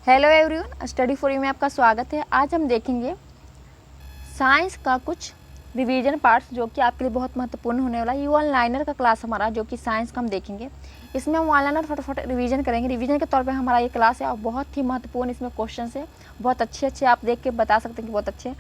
Hello everyone, study for you में आपका स्वागत है। आज हम देखेंगे साइंस का कुछ रिवीजन पार्ट्स जो कि आपके लिए बहुत महत्वपूर्ण होने वाला है। ये ऑनलाइनर का क्लास हमारा जो कि साइंस का हम देखेंगे। इसमें हम ऑनलाइनर फटाफट रिवीजन करेंगे। रिवीजन के तौर पे हमारा ये क्लास है और बहुत ही महत्वपूर्ण इसमें क्वेश्चन है, बहुत अच्छे आप देख के बता सकते हैं कि बहुत अच्छे।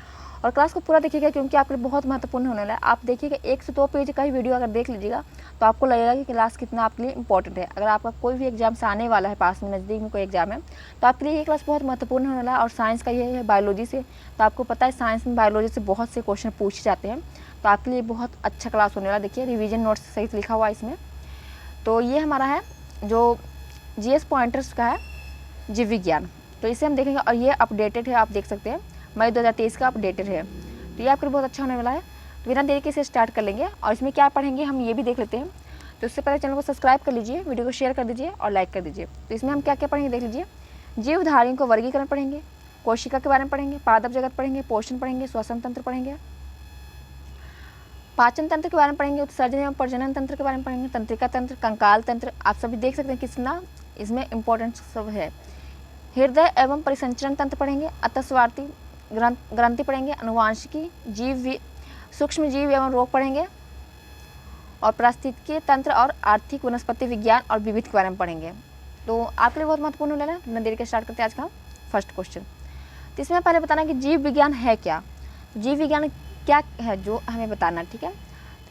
और क्लास को पूरा देखिएगा क्योंकि आपके लिए बहुत महत्वपूर्ण होने वाला है। आप देखिएगा 1 से 2 पेज का ही वीडियो अगर देख लीजिएगा तो आपको लगेगा कि क्लास कितना आपके लिए इंपॉर्टेंट है। अगर आपका कोई भी एग्जाम से आने वाला है, पास में नज़दीक में कोई एग्जाम है, तो आपके लिए ये क्लास बहुत महत्वपूर्ण होने वाला है। और साइंस का ये है बायोलॉजी से, तो आपको पता है साइंस में बायोलॉजी से बहुत से क्वेश्चन पूछे जाते हैं, तो आपके लिए बहुत अच्छा क्लास होने वाला है। देखिए रिवीजन नोट्स सहित लिखा हुआ है इसमें। तो ये हमारा है जो जीएस पॉइंटर्स का है, जीव विज्ञान। तो इसे हम देखेंगे और ये अपडेटेड है, आप देख सकते हैं मई 2023 का अपडेटेड है। तो ये आपके लिए बहुत अच्छा होने वाला है। तो बिना देरी के इसे स्टार्ट कर लेंगे और इसमें क्या पढ़ेंगे हम ये भी देख लेते हैं। तो उससे पहले चैनल को सब्सक्राइब कर लीजिए, वीडियो को शेयर कर दीजिए और लाइक कर दीजिए। तो इसमें हम क्या क्या पढ़ेंगे देख लीजिए। जीवधारियों को वर्गीकरण पढ़ेंगे, कोशिका के बारे में पढ़ेंगे, पादप जगत पढ़ेंगे, पोषण पढ़ेंगे, श्वसन तंत्र पढ़ेंगे, पाचन तंत्र के बारे में पढ़ेंगे, उत्सर्जन एवं प्रजनन तंत्र के बारे में पढ़ेंगे, तंत्रिका तंत्र, कंकाल तंत्र। आप सभी देख सकते हैं कितना इसमें इंपॉर्टेंट सब है। हृदय एवं परिसंचरण तंत्र पढ़ेंगे, अतस्वार्थी ग्रंथि पढ़ेंगे, अनुवांशिकी, सूक्ष्म जीव एवं रोग पढ़ेंगे और पारिस्थितिकी तंत्र और आर्थिक वनस्पति विज्ञान और विविध के बारे में पढ़ेंगे। तो आपके लिए बहुत महत्वपूर्ण होने वाला है। बिना देरी के स्टार्ट करते हैं आज का फर्स्ट क्वेश्चन। तो इसमें पहले बताना कि जीव विज्ञान है क्या। जीव विज्ञान क्या है जो हमें बताना, ठीक है।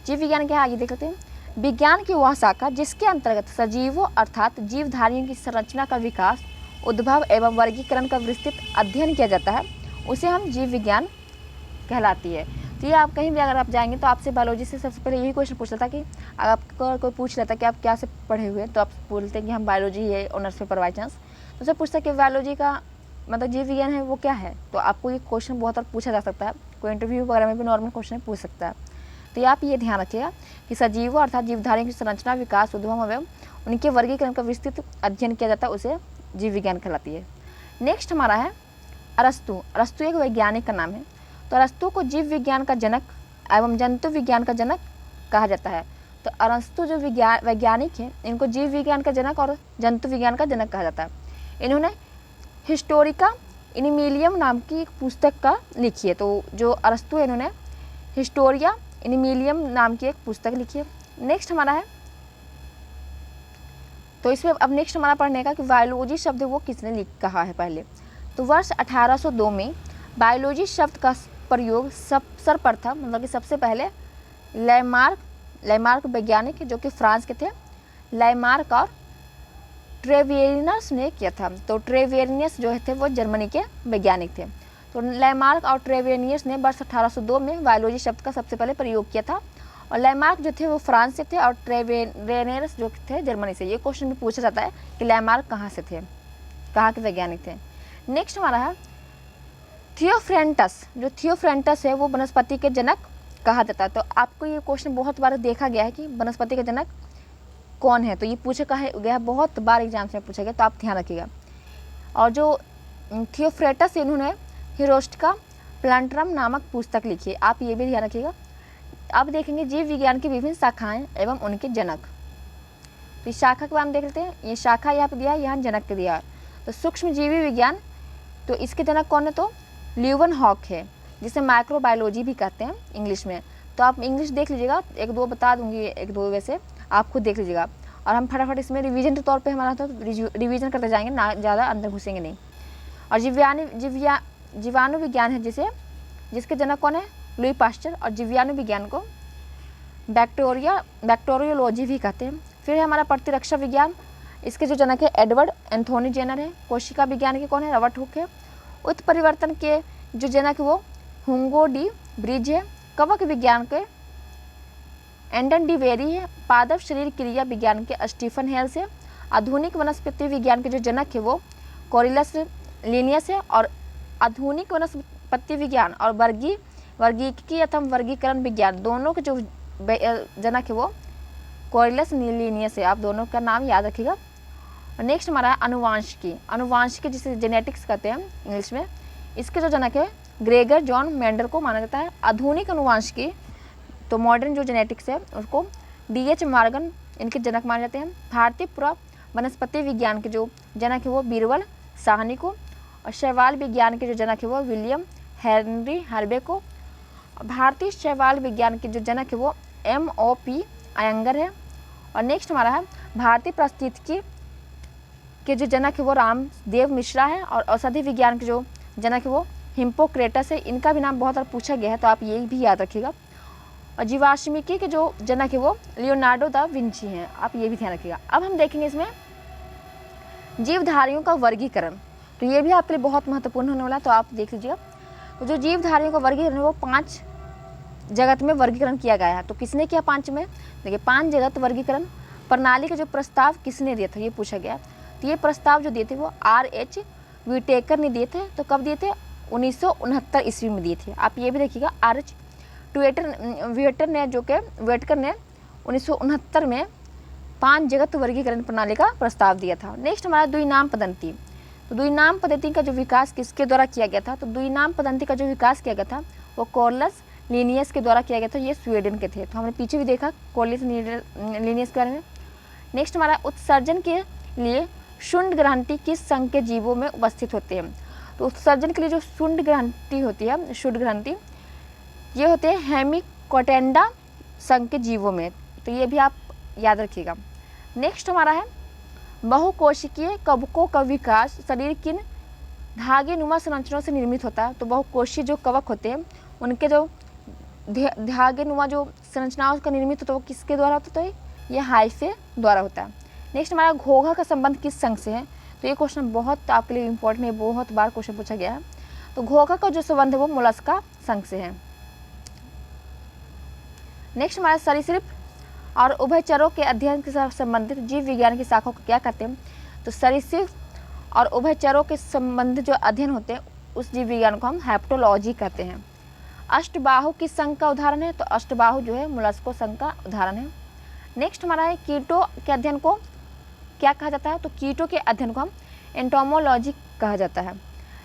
जीव विज्ञान क्या है आगे देख लेते हैं। विज्ञान की वह शाखा जिसके अंतर्गत सजीवों अर्थात जीवधारियों की संरचना का विकास, उद्भव एवं वर्गीकरण का विस्तृत अध्ययन किया जाता है, उसे हम जीव विज्ञान कहलाती है। तो ये आप कहीं भी अगर आप जाएंगे तो आपसे बायोलॉजी से सबसे पहले यही क्वेश्चन पूछता था कि अगर आपको कोई पूछ लेता कि आप क्या से पढ़े हुए हैं, तो आप बोलते हैं कि हम बायोलॉजी है ऑनर्स पेपर बाई चांस। तो उससे पूछता कि बायोलॉजी का मतलब जीव विज्ञान है वो क्या है। तो आपको ये क्वेश्चन बहुत बार पूछा जा सकता है, कोई इंटरव्यू वगैरह में भी नॉर्मल क्वेश्चन पूछ सकता है। तो ये आप ये ध्यान रखिएगा कि सजीवों अर्थात जीवधारियों की संरचना, विकास, उद्भव एवं उनके वर्गीकरण का विस्तृत अध्ययन किया जाता है, उसे जीव विज्ञान कहलाती है। नेक्स्ट हमारा है अरस्तु। अरस्तु एक वैज्ञानिक का नाम है। तो अरस्तु को जीव विज्ञान का जनक एवं जंतु विज्ञान का जनक कहा जाता है। तो अरस्तु जो वैज्ञानिक हैं, इनको जीव विज्ञान का जनक और जंतु विज्ञान का जनक कहा जाता है। इन्होंने हिस्टोरिका एनिमिलियम नाम की एक पुस्तक का लिखी है। तो जो अरस्तु है इन्होंने हिस्टोरिया एनिमिलियम नाम की एक पुस्तक लिखी है। नेक्स्ट हमारा है, तो इसमें अब नेक्स्ट हमारा पढ़ने का कि बायोलॉजी शब्द वो किसने कहा है पहले। तो वर्ष 1802 में बायोलॉजी शब्द का प्रयोग सर्वप्रथम मतलब कि सबसे पहले लैमार्क वैज्ञानिक जो कि फ्रांस के थे, लैमार्क और ट्रेवेरियस ने किया था। तो ट्रेवेरियस जो थे वो जर्मनी के वैज्ञानिक थे। तो लैमार्क और ट्रेवेरियस ने वर्ष 1802 में बायोलॉजी शब्द का सबसे पहले प्रयोग किया था। और लैमार्क जो थे वो फ्रांस से थे और ट्रेवेरियस जो थे जर्मनी से। ये क्वेश्चन भी पूछा जाता है कि लैमार्क कहाँ से थे, कहाँ के वैज्ञानिक थे। नेक्स्ट हमारा है थियोफ्रेंटस। जो थियोफ्रेंटस है वो वनस्पति के जनक कहा जाता है। तो आपको ये क्वेश्चन बहुत बार देखा गया है कि वनस्पति का जनक कौन है, तो ये पूछा गया है बहुत बार एग्जाम्स में पूछा गया, तो आप ध्यान रखिएगा। और जो थियोफ्रेंटस इन्होंने हिरोस्टिका प्लांटरम नामक पुस्तक लिखी है, आप ये भी ध्यान रखिएगा। आप देखेंगे जीव विज्ञान की विभिन्न शाखाएं एवं उनके जनक। तो इस शाखा के बारे में देख लेते हैं। ये शाखा यहाँ पे दिया है, यहाँ जनक के दिया है। तो सूक्ष्म जीवी विज्ञान, तो इसके जनक कौन है, तो ल्यूवेनहॉक है, जिसे माइक्रोबायोलॉजी भी कहते हैं इंग्लिश में। तो आप इंग्लिश देख लीजिएगा, 1-2 बता दूंगी, 1-2 वैसे आप खुद देख लीजिएगा। और हम फटाफट इसमें रिवीजन के तौर पे हमारा तो रिवीजन करते जाएंगे ना, ज़्यादा अंदर घुसेंगे नहीं। और जीवाणु विज्ञान है जिसके जनक कौन है, लुई पास्चर। और जीवाणु विज्ञान को बैक्टीरियोलॉजी भी कहते हैं। फिर है हमारा प्रतिरक्षा विज्ञान, इसके जो जनक है एडवर्ड एंथोनी जेनर है। कोशिका विज्ञान के कौन है, रॉबर्ट हुक है। उत्परिवर्तन के जो जनक वो हुंगो डी ब्रिज है। कवक विज्ञान के एंडन डी वेरी है। पादप शरीर क्रिया विज्ञान के स्टीफन हेल्स है। आधुनिक वनस्पति विज्ञान के जो जनक है वो कोरिलस लिनियस है। और आधुनिक वनस्पति विज्ञान और वर्गीकी अथवा वर्गीकरण विज्ञान दोनों के जो जनक है वो कोरिलस लिनियस है। आप दोनों का नाम याद रखिएगा। नेक्स्ट हमारा है अनुवांशिकी जिसे जेनेटिक्स कहते हैं इंग्लिश में। इसके जो जनक है ग्रेगर जॉन मेंडल को माना जाता है। आधुनिक अनुवांशिकी तो मॉडर्न जो जेनेटिक्स है उसको D.H. मॉर्गन इनके जनक माने जाते हैं। भारतीय पुरा वनस्पति विज्ञान के जो जनक है वो बीरबल साहनी को, और शैवाल विज्ञान के जो जनक है वो विलियम हेनरी हार्वे को। भारतीय शैवाल विज्ञान के जो जनक है वो MOP अयंगर है। और नेक्स्ट हमारा है भारतीय पारिस्थितिकी के जो जनक है वो रामदेव मिश्रा है। और औषधि विज्ञान के जो जनक है वो हिप्पोक्रेटस है। इनका भी नाम बहुत बार पूछा गया है, तो आप ये भी याद रखिएगा। और जीवाश्मिकी के जो जनक है वो लियोनार्डो दा विंची हैं, आप ये भी ध्यान रखिएगा। अब हम देखेंगे इसमें जीवधारियों का वर्गीकरण, तो ये भी आपके लिए बहुत महत्वपूर्ण होने वाला है, तो आप देख लीजिएगा। तो जो जीवधारियों का वर्गीकरण है वो 5 जगत में वर्गीकरण किया गया है। तो किसने किया 5 में? देखिए 5 जगत वर्गीकरण प्रणाली का जो प्रस्ताव किसने दिया था, ये पूछा गया। तो ये प्रस्ताव जो दिए थे वो RH व्हिटेकर ने दिए थे। तो कब दिए थे? 1969 ईस्वी में दिए थे। आप ये भी देखिएगा, RH व्हिटेकर ने 1969 में 5 जगत वर्गीकरण प्रणाली का प्रस्ताव दिया था। नेक्स्ट हमारा द्विनाम पद्धति। तो द्विनाम पद्धति का जो विकास किसके द्वारा किया गया था? तो द्विनाम पद्धति का जो विकास किया गया था वो कार्लस लिनियस के द्वारा किया गया था। ये स्वीडन के थे। तो हमने पीछे भी देखा कार्लस लिनियस के बारे में। नेक्स्ट हमारा उत्सर्जन के लिए शुंड ग्रंथि किस संघ के जीवों में उपस्थित होते हैं? तो उत्सर्जन के लिए जो शुंड ग्रंथि होती है, शुंड ग्रंथि, ये होते हैं हेमिकोटेंडा संघ के जीवों में। तो ये भी आप याद रखिएगा। नेक्स्ट हमारा है बहुकोशिकीय कवकों का विकास शरीर किन धागे नुमा संरचनाओं से निर्मित होता है? तो बहुकोशीय जो कवक होते हैं उनके जो धागे नुमा जो संरचनाओं का निर्मित होता है वो किसके द्वारा होता है? ये हाइफे द्वारा होता है। नेक्स्ट हमारा घोंघा का संबंध किस संघ से है? तो ये क्वेश्चन बहुत आपके लिए इंपॉर्टेंट है, बहुत बार क्वेश्चन पूछा गया है। तो घोंघा का जो संबंध है वो मोलस्का संघ से है। नेक्स्ट हमारा सरीसृप और उभयचरों के अध्ययन के साथ संबंधित जीव विज्ञान की शाखा को क्या कहते हैं? तो सरीसृप और उभयचरों के संबंधित जो अध्ययन होते हैं उस जीव विज्ञान को हम हैप्टोलॉजी कहते हैं। अष्टबाहु किस संघ का उदाहरण है? तो अष्टबाहु जो है मोलस्को संघ का उदाहरण है। नेक्स्ट हमारा है कीटों के अध्ययन को क्या कहा जाता है? तो कीटों के अध्ययन को हम एंटोमोलॉजी कहा जाता है।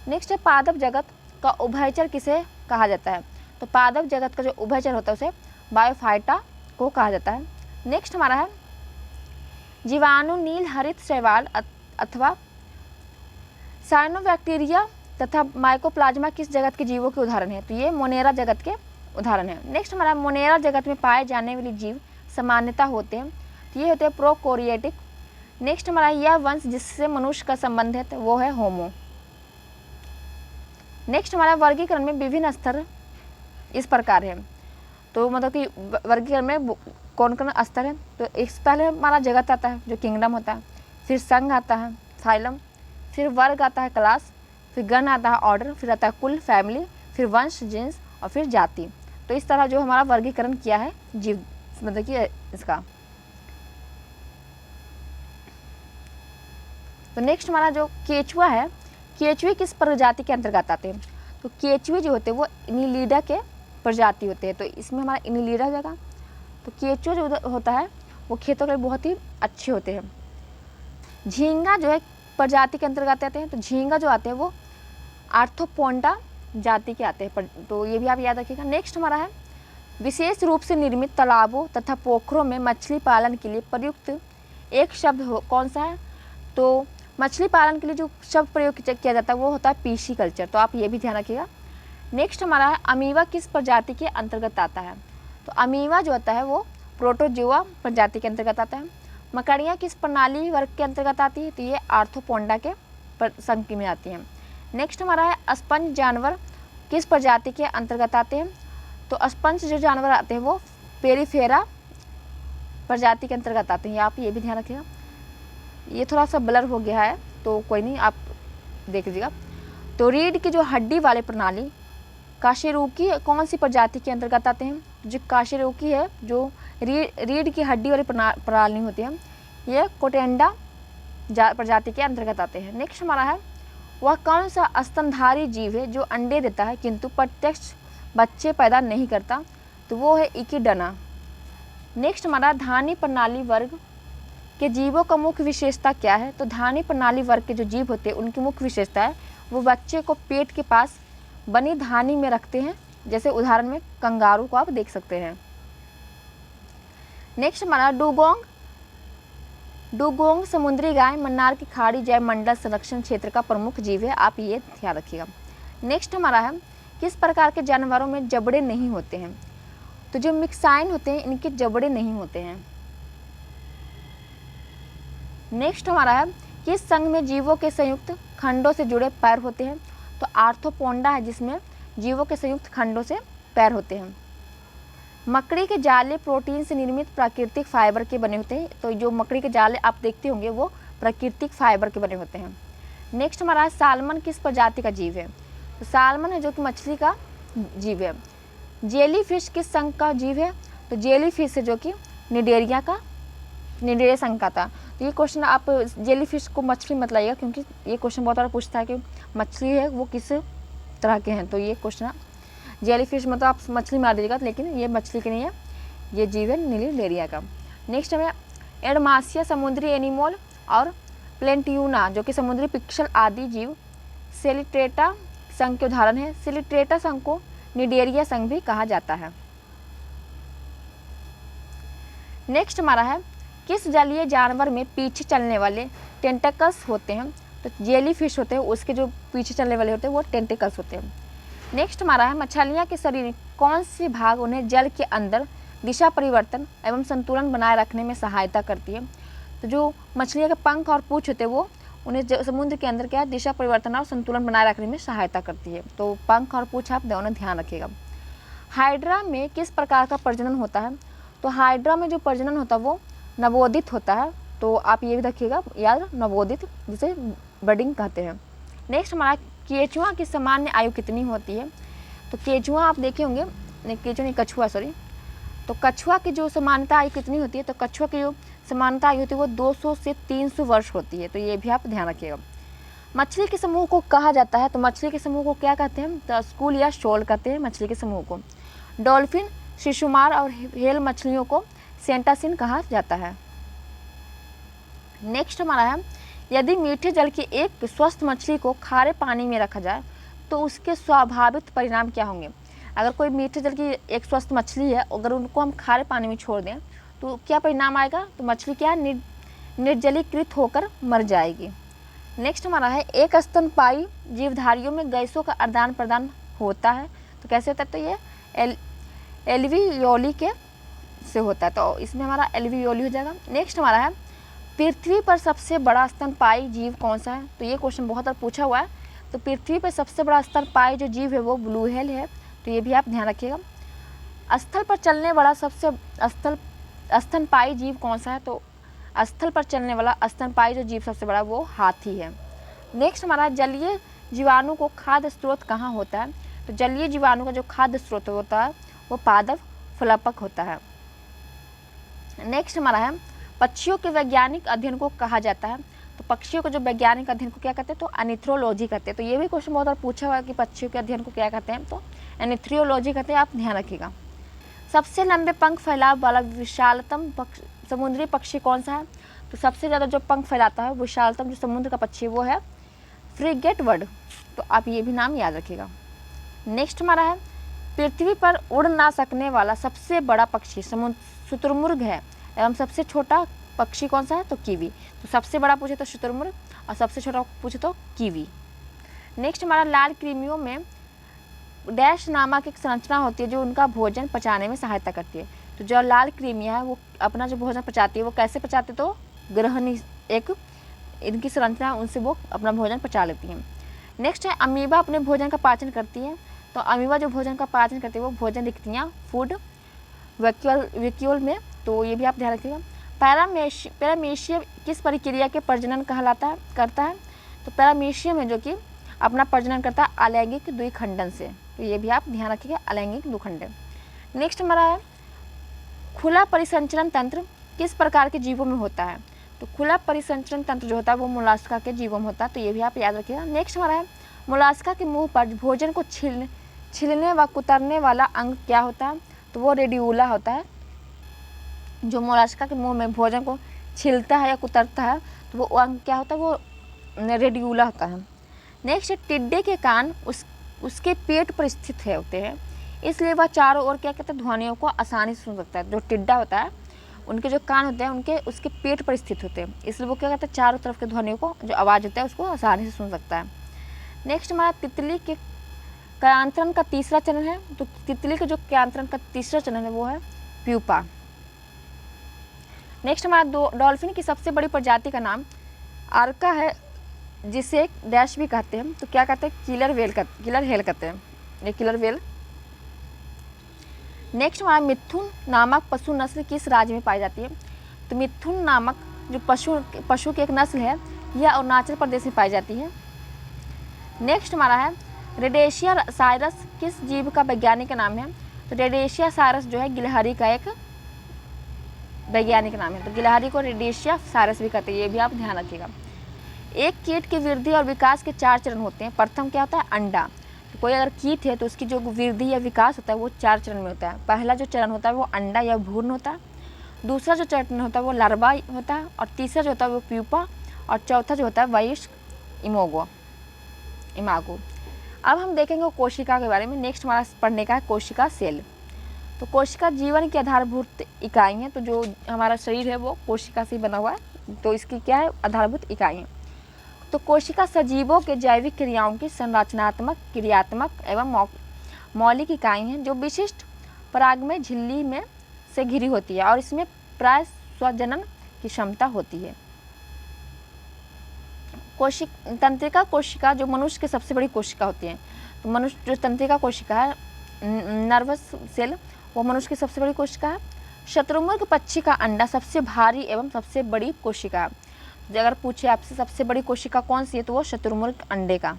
नेक्स्ट है पादप जगत का उभयचर किसे कहा जाता है? तो पादप जगत का जो उभयचर होता है उसे बायोफाइटा को कहा जाता है। नेक्स्ट हमारा है जीवाणु नील हरित शैवाल अथवा साइनोबैक्टीरिया तथा माइकोप्लाज्मा किस जगत के जीवों के उदाहरण है? तो ये मोनेरा जगत के उदाहरण है। नेक्स्ट हमारा मोनेरा जगत में पाए जाने वाले जीव सामान्यता होते हैं, तो ये होते हैं प्रोकैरियोटिक। नेक्स्ट हमारा यह वंश जिससे मनुष्य का संबंध है तो वो है होमो। नेक्स्ट हमारा वर्गीकरण में विभिन्न स्तर इस प्रकार है। तो मतलब कि वर्गीकरण में कौन कौन स्तर है? तो एक पहले हमारा जगत आता है जो किंगडम होता है, फिर संघ आता है फाइलम, फिर वर्ग आता है क्लास, फिर गण आता है ऑर्डर, फिर आता है कुल फैमिली, फिर वंश जींस और फिर जाति। तो इस तरह जो हमारा वर्गीकरण किया है जीव मतलब कि इसका। तो नेक्स्ट हमारा जो केचुआ है, केचुए किस प्रजाति के अंतर्गत आते हैं? तो केचुए जो होते हैं वो इनिलिडा के प्रजाति होते हैं। तो इसमें हमारा इनिलिडा जगह। तो केचुआ जो होता है वो खेतों के लिए बहुत ही अच्छे होते हैं। झींगा जो है प्रजाति के अंतर्गत आते हैं। तो झींगा जो आते हैं वो आर्थोपोडा जाति के आते हैं। तो ये भी आप याद रखिएगा। नेक्स्ट हमारा है विशेष रूप से निर्मित तालाबों तथा पोखरों में मछली पालन के लिए प्रयुक्त एक शब्द कौन सा है? तो मछली पालन के लिए जो शब्द प्रयोग किया जाता है वो होता है पीसी कल्चर। तो आप ये भी ध्यान रखिएगा। नेक्स्ट हमारा है अमीबा किस प्रजाति के अंतर्गत आता है? तो अमीबा जो होता है वो प्रोटोजोआ प्रजाति के अंतर्गत आता है। मकड़ियाँ किस प्रणाली वर्ग के अंतर्गत आती है? तो ये आर्थोपोडा के संघ में आती हैं। नेक्स्ट हमारा है स्पंज जानवर किस प्रजाति के अंतर्गत आते हैं? तो स्पंज जो जानवर आते हैं वो पेरिफेरा प्रजाति के अंतर्गत आते हैं। आप ये भी ध्यान रखिएगा। ये थोड़ा सा ब्लर हो गया है तो कोई नहीं, आप देख लीजिएगा। तो रीढ़ की जो हड्डी वाले प्रणाली काशेरुकी कौन सी प्रजाति के अंतर्गत आते हैं? जो काशेरुकी है जो रीढ़ की हड्डी वाली प्रणाली होती है ये कोटेंडा प्रजाति के अंतर्गत आते हैं। नेक्स्ट हमारा है वह कौन सा स्तनधारी जीव है जो अंडे देता है किंतु प्रत्यक्ष बच्चे पैदा नहीं करता? तो वो है इकिडना। नेक्स्ट हमारा धानी प्रणाली वर्ग के जीवों का मुख्य विशेषता क्या है? तो धानी प्रणाली वर्ग के जो जीव होते हैं उनकी मुख्य विशेषता है वो बच्चे को पेट के पास बनी धानी में रखते हैं। जैसे उदाहरण में कंगारू को आप देख सकते हैं। नेक्स्ट हमारा डुगोंग डुगोंग समुद्री गाय मन्नार की खाड़ी जैव मंडल संरक्षण क्षेत्र का प्रमुख जीव है, आप ये ध्यान रखिएगा। नेक्स्ट हमारा है, किस प्रकार के जानवरों में जबड़े नहीं होते हैं? तो जो मिक्साइन होते हैं इनके जबड़े नहीं होते हैं। नेक्स्ट हमारा है, किस संघ में जीवों के संयुक्त खंडों से जुड़े पैर होते हैं? तो आर्थ्रोपोडा है जिसमें जीवों के संयुक्त खंडों से पैर होते हैं। मकड़ी के जाले प्रोटीन से निर्मित प्राकृतिक फाइबर के बने होते हैं, तो जो मकड़ी के जाले आप देखते होंगे वो प्राकृतिक फाइबर के बने होते हैं। नेक्स्ट हमारा है, सालमन किस प्रजाति का जीव है? तो सालमन है जो कि मछली का जीव है। जेली फिश किस संघ का जीव है? तो जेली फिश है जो कि निडेरिया संघ का था। तो ये क्वेश्चन आप जेली फिश को मछली मत लाइएगा, क्योंकि ये क्वेश्चन बहुत बार पूछता है कि मछली है वो किस तरह के हैं। तो ये क्वेश्चन जेली फिश मतलब आप मछली मार दीजिएगा, लेकिन ये मछली की नहीं है, ये जीव है निडेरिया का। नेक्स्ट हमें एडमासिया समुद्री एनिमल और प्लेंटियूना जो कि समुद्री पिक्सल आदि जीव सेलिट्रेटा संघ के उदाहरण है। सेलिट्रेटा संघ को निडेरिया संघ भी कहा जाता है। नेक्स्ट हमारा है, किस जलीय जानवर में पीछे चलने वाले टेंटिकल्स होते हैं? तो जेली फिश होते हैं, उसके जो पीछे चलने वाले होते हैं वो टेंटिकल्स होते हैं। नेक्स्ट हमारा है, मछलियाँ के शरीर कौन से भाग उन्हें जल के अंदर दिशा परिवर्तन एवं संतुलन बनाए रखने में सहायता करती है? तो जो मछलियों के पंख और पूंछ होते हैं वो उन्हें समुद्र के अंदर क्या दिशा परिवर्तन और संतुलन बनाए रखने में सहायता करती है। तो पंख और पूंछ आप दोनों ध्यान रखिएगा। हाइड्रा में किस प्रकार का प्रजनन होता है? तो हाइड्रा में जो प्रजनन होता है वो नवोदित होता है, तो आप ये भी रखिएगा याद, नवोदित जिसे बडिंग कहते हैं। नेक्स्ट हमारा, केंचुआ की सामान्य आयु कितनी होती है? तो केंचुआ आप देखे होंगे, कछुआ सॉरी, तो कछुआ की जो समानता आयु कितनी होती है? तो कछुआ की जो समानता आयु होती है वो 200 से 300 वर्ष होती है, तो ये भी आप ध्यान रखिएगा। मछली के समूह को कहा जाता है, तो मछली के समूह को क्या कहते हैं? तो स्कूल या शोल कहते हैं मछली के समूह को। डॉल्फिन, शिशुमार और हेल मछलियों को सेंटासिन कहा जाता है। नेक्स्ट हमारा है, यदि मीठे जल की एक स्वस्थ मछली को खारे पानी में रखा जाए तो उसके स्वाभाविक परिणाम क्या होंगे? अगर कोई मीठे जल की एक स्वस्थ मछली है, अगर उनको हम खारे पानी में छोड़ दें तो क्या परिणाम आएगा? तो मछली क्या निर्जलीकृत होकर मर जाएगी। नेक्स्ट हमारा है, एक स्तनपायी जीवधारियों में गैसों का आदान प्रदान होता है, तो कैसे होता है? तो ये एल्वियोली के से होता है, तो इसमें हमारा एल्वियोली हो जाएगा। नेक्स्ट हमारा है, पृथ्वी पर सबसे बड़ा स्तनपायी जीव कौन सा है? तो ये क्वेश्चन बहुत बार पूछा हुआ है। तो पृथ्वी पर सबसे बड़ा स्तनपायी जो जीव है वो ब्लू व्हेल है, तो ये भी आप ध्यान रखिएगा। स्थल पर चलने वाला सबसे स्तनपायी जीव कौन सा है? तो स्थल पर चलने वाला स्तनपायी जो जीव सबसे बड़ा वो हाथी है। नेक्स्ट हमारा, जलीय जीवाणु को खाद्य स्रोत कहाँ होता है? तो जलीय जीवाणु का जो खाद्य स्रोत होता है वो पादप फलपक होता है। नेक्स्ट हमारा है, पक्षियों के वैज्ञानिक अध्ययन को कहा जाता है, तो पक्षियों के जो वैज्ञानिक अध्ययन को क्या कहते हैं? तो एनिथ्रोलॉजी कहते हैं। तो ये भी क्वेश्चन बहुत बार पूछा हुआ है कि पक्षियों के अध्ययन को क्या कहते हैं? तो एनिथ्रोलॉजी कहते हैं, आप ध्यान रखिएगा। सबसे लंबे पंख फैलाव वाला विशालतम समुद्री पक्षी कौन सा है? तो सबसे ज़्यादा जो पंख फैलाता है विशालतम जो समुद्र का पक्षी वो है फ्रिगेट बर्ड, तो आप ये भी नाम याद रखिएगा। नेक्स्ट हमारा है, पृथ्वी पर उड़ ना सकने वाला सबसे बड़ा पक्षी शुतुरमुर्ग है एवं सबसे छोटा पक्षी कौन सा है? तो कीवी। तो सबसे बड़ा पूछे तो शुतुरमुर्ग और सबसे छोटा पूछे तो कीवी। नेक्स्ट हमारा, लाल कृमियों में डैश नामक एक संरचना होती है जो उनका भोजन पचाने में सहायता करती है। तो जो लाल कृमियाँ है वो अपना जो भोजन पचाती है वो कैसे पचाती है? तो ग्रहणी एक इनकी संरचना, उनसे वो अपना भोजन पचा लेती हैं। नेक्स्ट है, अमीबा अपने भोजन का पाचन करती है, तो अमीबा जो भोजन का पाचन करती है वो भोजन रिक्तियाँ फूड वैक्यूल में, तो ये भी आप ध्यान रखिएगा। पैरामीशियम किस प्रक्रिया के प्रजनन करता है? तो पैरामीशियम है जो कि अपना प्रजनन करता है अलैंगिक द्विखंडन से, तो ये भी आप ध्यान रखिएगा, अलैंगिक द्विखंडन। नेक्स्ट हमारा है, खुला परिसंचरण तंत्र किस प्रकार के जीवों में होता है? तो खुला परिसंचरण तंत्र जो होता है वो मोलास्का के जीवों में होता है, तो ये भी आप याद रखिएगा। नेक्स्ट हमारा है, मोलास्का के मुंह पर भोजन को छिलने व कुतरने वाला अंग क्या होता है? तो वो रेडियोला होता है। जो मोलास्का के मुंह में भोजन को छिलता है या कुतरता है तो वो अंग क्या होता है? वो रेडियोला होता है। नेक्स्ट, टिड्डे के कान उसके पेट पर स्थित होते हैं, इसलिए वह चारों ओर क्या कहते हैं? ध्वनियों को आसानी से सुन सकता है। जो टिड्डा होता है उनके जो कान होते हैं उनके उसके पेट पर स्थित होते हैं, इसलिए वो क्या करते हैं चारों तरफ के ध्वनियों को जो आवाज़ होता है उसको आसानी से सुन सकता है। नेक्स्ट हमारा तितली के क्यांतरण का तीसरा चरण है। तो तितली के जो क्यांतरण का तीसरा चरण है वो है प्यूपा। नेक्स्ट हमारा डॉल्फिन की सबसे बड़ी प्रजाति का नाम आर्का है, जिसे एक डैश भी कहते हैं। तो क्या कहते हैं, किलर हेल कहते हैं, ये किलर वेल। नेक्स्ट हमारा मिथुन नामक पशु नस्ल किस राज्य में पाई जाती है। तो मिथुन नामक जो पशु की एक नस्ल है यह अरुणाचल प्रदेश में पाई जाती है। नेक्स्ट हमारा है रेडेशिया साइरस किस जीव का वैज्ञानिक नाम है। तो रेडेशिया साइरस जो है गिलहरी का एक वैज्ञानिक नाम है। तो गिलहरी को रेडेशिया साइरस भी कहते हैं, ये भी आप ध्यान रखिएगा। एक कीट की वृद्धि और विकास के 4 चरण होते हैं। प्रथम क्या होता है, अंडा। तो कोई अगर कीट है तो उसकी जो वृद्धि या विकास होता है वो 4 चरण में होता है। पहला जो चरण होता है वो अंडा या भ्रूण होता है, दूसरा जो चरण होता है वो लार्वा होता है, और तीसरा जो होता है वो प्यूपा, और चौथा जो होता है वयस्क इमागो। अब हम देखेंगे कोशिका के बारे में। नेक्स्ट हमारा पढ़ने का है कोशिका सेल। तो कोशिका जीवन की आधारभूत इकाई है। तो जो हमारा शरीर है वो कोशिका से बना हुआ है, तो इसकी क्या है, आधारभूत इकाई है। तो कोशिका सजीवों के जैविक क्रियाओं की संरचनात्मक, क्रियात्मक एवं मौलिक इकाई हैं जो विशिष्ट परागमय झिल्ली में से घिरी होती है और इसमें प्राय स्वजनन की क्षमता होती है। तंत्रिका कोशिका जो मनुष्य की सबसे बड़ी कोशिका होती है। तो मनुष्य जो तंत्रिका कोशिका है, नर्वस सेल, वो मनुष्य की सबसे बड़ी कोशिका है। शतुरमुर्ग पक्षी का अंडा सबसे भारी एवं सबसे बड़ी कोशिका है। अगर पूछे आपसे सबसे बड़ी कोशिका कौन सी है तो वो शतुरमुर्ग अंडे का।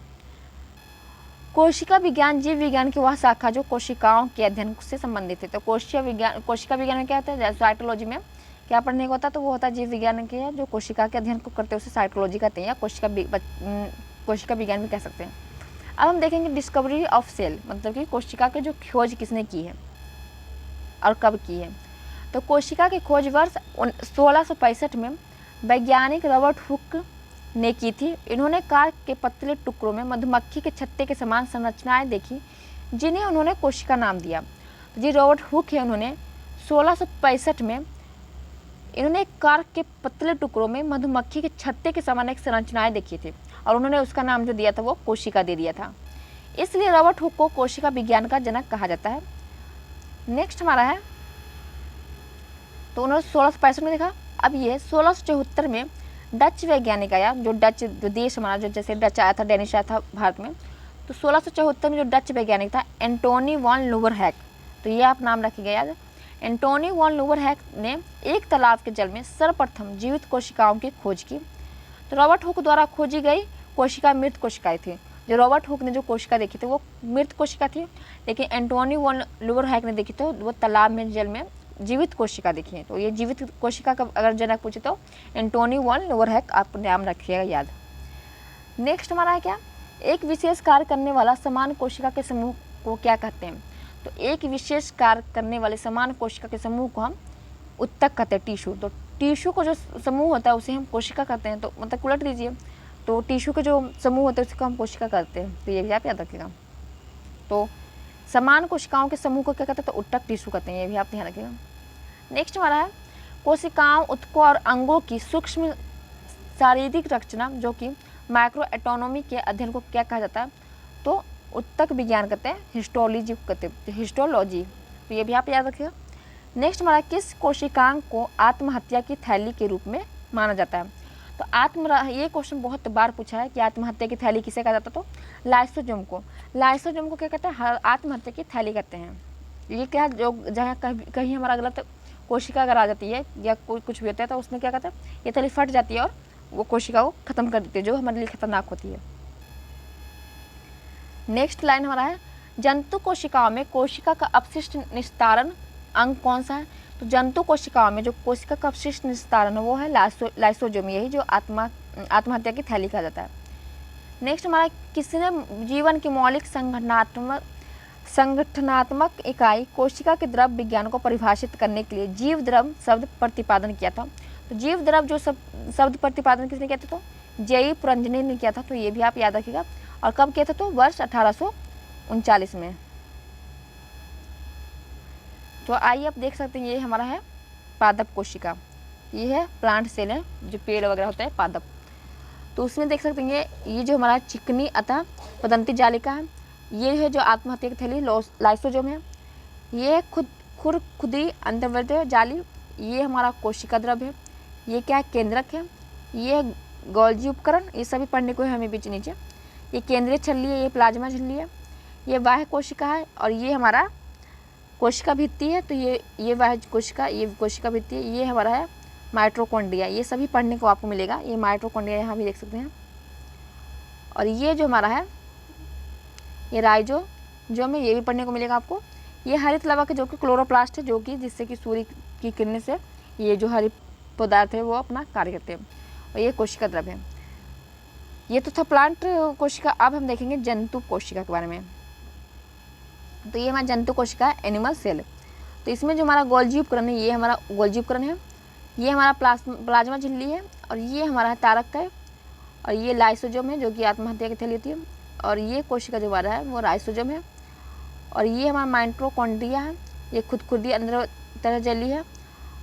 कोशिका विज्ञान जीव विज्ञान की वह शाखा जो कोशिकाओं के अध्ययन से संबंधित है। तो कोशिका विज्ञान में क्या होता है, साइटोलॉजी में क्या पढ़ने को होता है, तो वो होता है जीव विज्ञान के जो कोशिका के अध्ययन को करते हैं उसे साइटोलॉजी कहते हैं, या कोशिका विज्ञान भी कह सकते हैं। अब हम देखेंगे डिस्कवरी ऑफ सेल, मतलब कि कोशिका की जो खोज किसने की है और कब की है। तो कोशिका की खोज वर्ष 1665 में वैज्ञानिक रॉबर्ट हुक ने की थी। इन्होंने कार के पतले टुकड़ों में मधुमक्खी के छत्ते के समान संरचनाएं देखी, जिन्हें उन्होंने कोशिका नाम दिया। जी रॉबर्ट हुक है, उन्होंने 1665 में इन्होंने कार के पतले टुकड़ों में मधुमक्खी के छत्ते के समान एक संरचनाएं देखी थी और उन्होंने उसका नाम जो दिया था वो कोशिका दे दिया था। इसलिए रॉबर्ट हुक को कोशिका विज्ञान का जनक कहा जाता है। नेक्स्ट हमारा है, तो उन्होंने 1665 में देखा। अब ये 1674 में डच वैज्ञानिक आया, जो डच जो देश हमारा जो जैसे डच आया था, डेनिश आया था भारत में। तो 1674 में जो डच वैज्ञानिक था एंटोनी वॉन लुवरहैक, तो ये आप नाम रखिएगा याद। एंटोनी वॉन लुवरहैक ने एक तालाब के जल में सर्वप्रथम जीवित कोशिकाओं की खोज की। तो रॉबर्ट हुक द्वारा खोजी गई कोशिका मृत कोशिकाएं थी। जो रॉबर्ट हुक ने जो कोशिका देखी थी वो मृत कोशिका थी, लेकिन एंटोनी वॉन लुवरहैक ने देखी तो वो तालाब में जल में जीवित कोशिका देखी है। तो ये जीवित कोशिका का अगर जनक पूछे तो एंटोनी वॉन लुवरहैक आप नाम रखिएगा याद। नेक्स्ट हमारा है क्या, एक विशेष कार्य करने वाला समान कोशिका के समूह को क्या कहते हैं। तो एक विशेष कार्य करने वाले समान कोशिका के समूह को हम उत्तक कहते हैं, टिश्यू। तो टिश्यू को जो समूह होता है उसे हम कोशिका कहते हैं। तो मतलब उलट दीजिए, तो टिश्यू के जो समूह होते हैं उसको हम कोशिका कहते हैं। तो ये भी आप याद रखिएगा। तो समान कोशिकाओं के समूह को क्या कहते हैं, तो उत्तक टिश्यू कहते हैं, ये भी आप ध्यान रखिएगा। नेक्स्ट हमारा है कोशिकाओं, ऊतकों और अंगों की सूक्ष्म शारीरिक रचना जो कि माइक्रो एटोनॉमी के अध्ययन को क्या कहा जाता है, तो उत्तक विज्ञान कहते हैं, हिस्टोलॉजी कहते हैं, हिस्टोलॉजी। तो ये भी आप याद रखिएगा। नेक्स्ट हमारा किस कोशिकांग को आत्महत्या की थैली के रूप में माना जाता है। तो ये क्वेश्चन बहुत बार पूछा है कि आत्महत्या की थैली किसे कहा जाता है, तो लाइसोजोम को क्या कहते हैं, आत्महत्या की थैली कहते हैं। ये क्या, जो जहाँ कहीं हमारा गलत कोशिका अगर आ जाती है या कोई कुछ भी होता है तो उसमें क्या कहते हैं, ये थैली फट जाती है और वो कोशिका को खत्म कर देती है, जो हमारे लिए खतरनाक होती है। नेक्स्ट लाइन हमारा है जंतु कोशिकाओं में कोशिका का अपशिष्ट निस्तारण अंग कौन सा है। तो जंतु कोशिकाओं में जो कोशिका का अपशिष्ट निस्तारण है वो है लाइसोजोम, यही जो आत्महत्या की थैली कहा जाता है। नेक्स्ट हमारा किसने जीवन की मौलिक संगठनात्मक इकाई कोशिका के द्रव विज्ञान को परिभाषित करने के लिए जीव द्रव शब्द प्रतिपादन किया था। तो जीव द्रव जो शब्द प्रतिपादन किसने किया था, तो जेई पुरंजने ने किया था। तो ये भी आप याद रखिएगा। और कब किया था, तो वर्ष 1839 में। तो आइए आप देख सकते हैं ये हमारा है पादप कोशिका, ये है प्लांट सेल है, जो पेड़ वगैरह होता है पादप। तो उसमें देख सकते हैं ये जो हमारा चिकनी अतः पदंती जालिका है, ये है जो आत्महत्या की थैली लाइसोजोम है, ये खुदी अंतर्वर्ती जाली, ये हमारा कोशिका द्रव है, ये क्या है केंद्रक है, ये गोल्जी उपकरण, ये सभी पढ़ने को है हमें बीच नीचे। ये केंद्रीय झिल्ली है, ये प्लाज्मा झिल्ली है, ये बाह्य कोशिका है, और ये हमारा कोशिका भित्ति है। तो ये बाह्य कोशिका, ये कोशिका भित्ति है, ये हमारा है माइटोकॉन्ड्रिया। ये सभी पढ़ने को आपको मिलेगा, ये माइटोकॉन्ड्रिया यहाँ भी देख सकते हैं। और ये जो हमारा है ये राइजोसोम है, ये भी पढ़ने को मिलेगा आपको। ये हरित लवक है जो कि क्लोरोप्लास्ट है, जो कि जिससे कि सूर्य की किरणें से ये जो हरित पदार्थ है वो अपना कार्य करते हैं। और ये कोशिका द्रव है। ये तो था प्लांट कोशिका। अब हम देखेंगे जंतु कोशिका के बारे में। तो ये हमारा जंतु कोशिका है, एनिमल सेल। तो इसमें जो हमारा गोल्जी उपकरण है, ये हमारा गोल्जी उपकरण है, ये हमारा प्लाज्मा झिल्ली है, और ये हमारा है तारक है, और ये लाइसोजोम है जो कि आत्महत्या की थैली होती है, और ये कोशिका जो हमारा है वो राइसोजोम है, और ये हमारा माइटोकॉन्ड्रिया है, ये खुदी अंदर तरह जली है,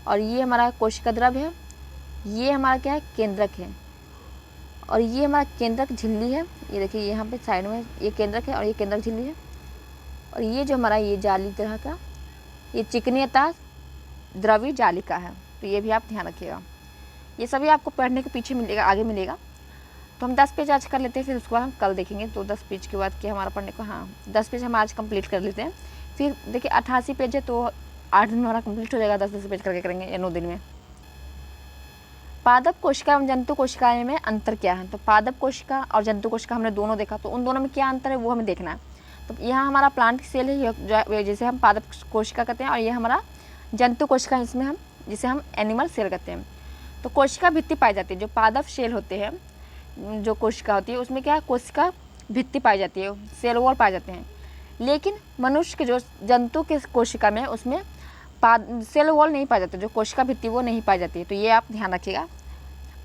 और ये हमारा कोशिका द्रव है, ये हमारा क्या है केंद्रक है, और ये हमारा केंद्रक झिल्ली है। ये देखिए यहाँ पे साइड में ये केंद्रक है और ये केंद्रक झिल्ली है, और ये जो हमारा ये जाली तरह का ये चिकनीयता द्रवी जालिका है। तो ये भी आप ध्यान रखिएगा, ये सभी आपको पढ़ने के पीछे मिलेगा, आगे मिलेगा। तो हम 10 पेज आज कर लेते हैं, फिर उसके बाद हम कल देखेंगे। तो 10 पेज के बाद क्या हमारा पढ़ने को, हाँ 10 पेज हम आज कंप्लीट कर लेते हैं। फिर देखिए 88 पेज है, तो 8 दिन हमारा कंप्लीट हो जाएगा, 10-10 पेज करके करेंगे या 9 दिन में। पादप कोशिका एवं जंतु कोशिकाएं में अंतर क्या है? तो पादप कोशिका और जंतु कोशिका हमने दोनों देखा, तो उन दोनों में क्या अंतर है वो हमें देखना है। तो यहाँ हमारा प्लांट सेल है जिसे हम पादप कोशिका कहते हैं, और ये हमारा जंतु कोशिका इसमें हम जिसे हम एनिमल सेल कहते हैं। तो कोशिका भित्ति पाई जाती है, जो पादप सेल होते हैं, जो कोशिका होती है उसमें क्या है कोशिका भित्ति पाई जाती है, सेल वॉल पाए जाते हैं। लेकिन मनुष्य के जो जंतु के कोशिका में उसमें सेल वॉल नहीं पाई जाती, जो कोशिका भित्ति वो नहीं पाई जाती है। तो ये आप ध्यान रखिएगा।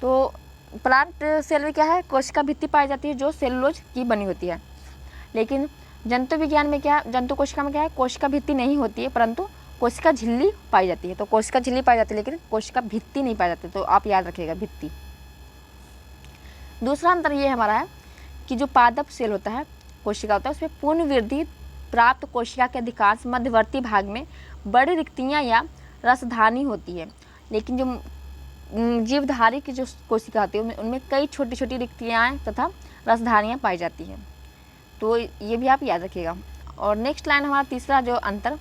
तो प्लांट सेल में क्या है कोशिका भित्ति पाई जाती है जो सेलुलोज की बनी होती है। लेकिन जंतु विज्ञान में क्या, जंतु कोशिका में क्या है कोशिका भित्ति नहीं होती है, परंतु कोशिका झिल्ली पाई जाती है। तो कोशिका झिल्ली पाई जाती है लेकिन कोशिका भित्ति नहीं पाई जाती, तो आप याद रखिएगा भित्ति। दूसरा अंतर ये हमारा है कि जो पादप सेल होता है कोशिका होता है उसमें पूर्ण वृद्धि प्राप्त कोशिका के अधिकांश मध्यवर्ती भाग में बड़ी रिक्तियाँ या रसधानी होती है। लेकिन जो जीवधारी की जो कोशिका होती है उनमें कई छोटी छोटी रिक्तियाँ तथा रसधानियाँ पाई जाती हैं। तो ये भी आप याद रखिएगा। और नेक्स्ट लाइन हमारा तीसरा जो अंतर,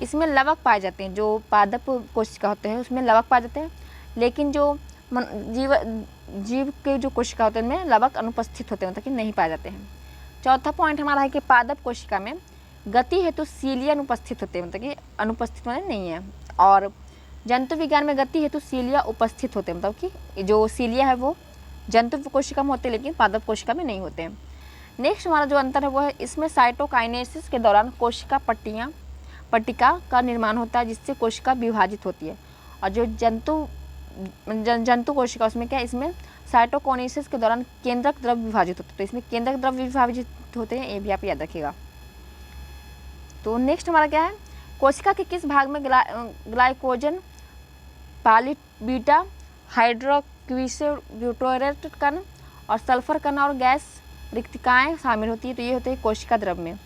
इसमें लवक पाए जाते हैं। जो पादप कोशिका होते हैं उसमें लवक पाए जाते हैं, लेकिन जो जीव के जो कोशिका होते हैं उनमें लवक अनुपस्थित होते हैं, मतलब कि नहीं पाए जाते हैं। चौथा पॉइंट हमारा है कि पादप कोशिका में गति हेतु सीलिया अनुपस्थित होते हैं, मतलब कि अनुपस्थित होने नहीं है। और जंतु विज्ञान में गति हेतु सीलिया उपस्थित होते हैं, मतलब कि जो सीलिया है वो जंतु कोशिका में होते हैं लेकिन पादप कोशिका में नहीं होते हैं। नेक्स्ट हमारा जो अंतर है वो है इसमें साइटोकाइनेसिस के दौरान कोशिका पट्टिका का निर्माण होता है जिससे कोशिका विभाजित होती है। और जो जंतु कोशिका उसमें क्या है, इसमें साइटोकाइनेसिस के दौरान केंद्रक द्रव विभाजित होते हैं। तो इसमें केंद्रक द्रव विभाजित होते हैं, ये भी आप याद रखिएगा। तो नेक्स्ट हमारा क्या है, कोशिका के किस भाग में ग्लाइकोजन पॉलीबीटा हाइड्रोक्विसेब्यूटेरेट कण और सल्फर कण और गैस रिक्तिकाएँ शामिल होती है। तो ये होते हैं कोशिका द्रव में।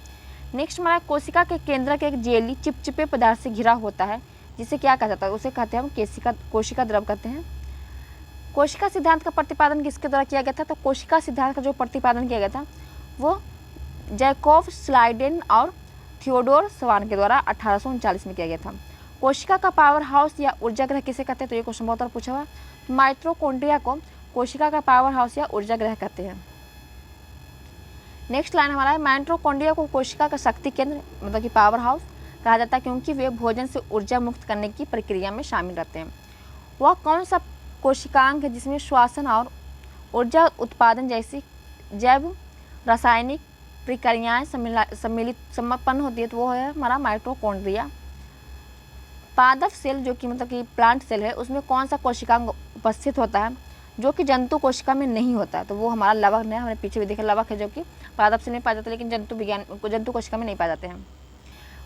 नेक्स्ट हमारा कोशिका के केंद्र के एक जेली चिपचिपे पदार्थ से घिरा होता है जिसे क्या कहा जाता है, उसे कहते हैं हम कोशिका द्रव कहते हैं। कोशिका सिद्धांत का प्रतिपादन किसके द्वारा किया गया था? तो कोशिका सिद्धांत का जो प्रतिपादन किया गया था वो जैकोब स्लाइडेन और थियोडोर स्वान के द्वारा 1839 में किया गया था। कोशिका का पावर हाउस या ऊर्जा ग्रह किसे कहते हैं? तो ये क्वेश्चन बहुत बार पूछा हुआ। माइटोकॉन्ड्रिया को कोशिका का पावर हाउस या ऊर्जा ग्रह कहते हैं। नेक्स्ट लाइन हमारा है माइटोकॉन्ड्रिया को कोशिका का शक्ति केंद्र मतलब कि पावर हाउस कहा जाता है क्योंकि वे भोजन से ऊर्जा मुक्त करने की प्रक्रिया में शामिल रहते हैं। वह कौन सा कोशिकांग है जिसमें श्वसन और ऊर्जा उत्पादन जैसी जैव रासायनिक प्रक्रियाएं सम्पन्न होती है? तो वो है हमारा माइटोकॉन्ड्रिया। पादप सेल जो कि मतलब कि प्लांट सेल है उसमें कौन सा कोशिकांग उपस्थित होता है जो कि जंतु कोशिका में नहीं होता है? तो वो हमारा लवक है, हमने पीछे भी देखा लवक है जो कि पादप सेल में पाए जाते हैं लेकिन जंतु कोशिका में नहीं पाए जाते हैं।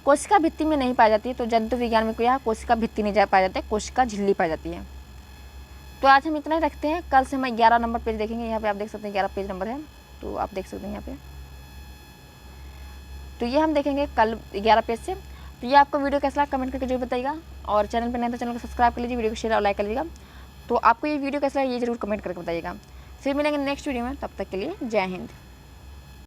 कोशिका भित्ति में नहीं पाई जाती है, तो जंतु विज्ञान में क्या कोशिका भित्ति नहीं पाई जाती है, कोशिका झिल्ली पाई जाती है। तो आज हम इतना ही रखते हैं, कल से हम 11 नंबर पेज देखेंगे। यहाँ पे आप देख सकते हैं 11 पेज नंबर है, तो आप देख सकते हैं यहाँ पे। तो ये हम देखेंगे कल 11 पेज से। तो ये आपको वीडियो कैसा लगा कमेंट करके जो बताइएगा, और चैनल पर नहीं तो चैनल को सब्सक्राइब कर लीजिए, वीडियो को शेयर और लाइक कर लीजिएगा। तो आपको ये वीडियो कैसा लगा ये जरूर कमेंट करके बताइएगा। फिर मिलेंगे नेक्स्ट वीडियो में, तब तक के लिए जय हिंद।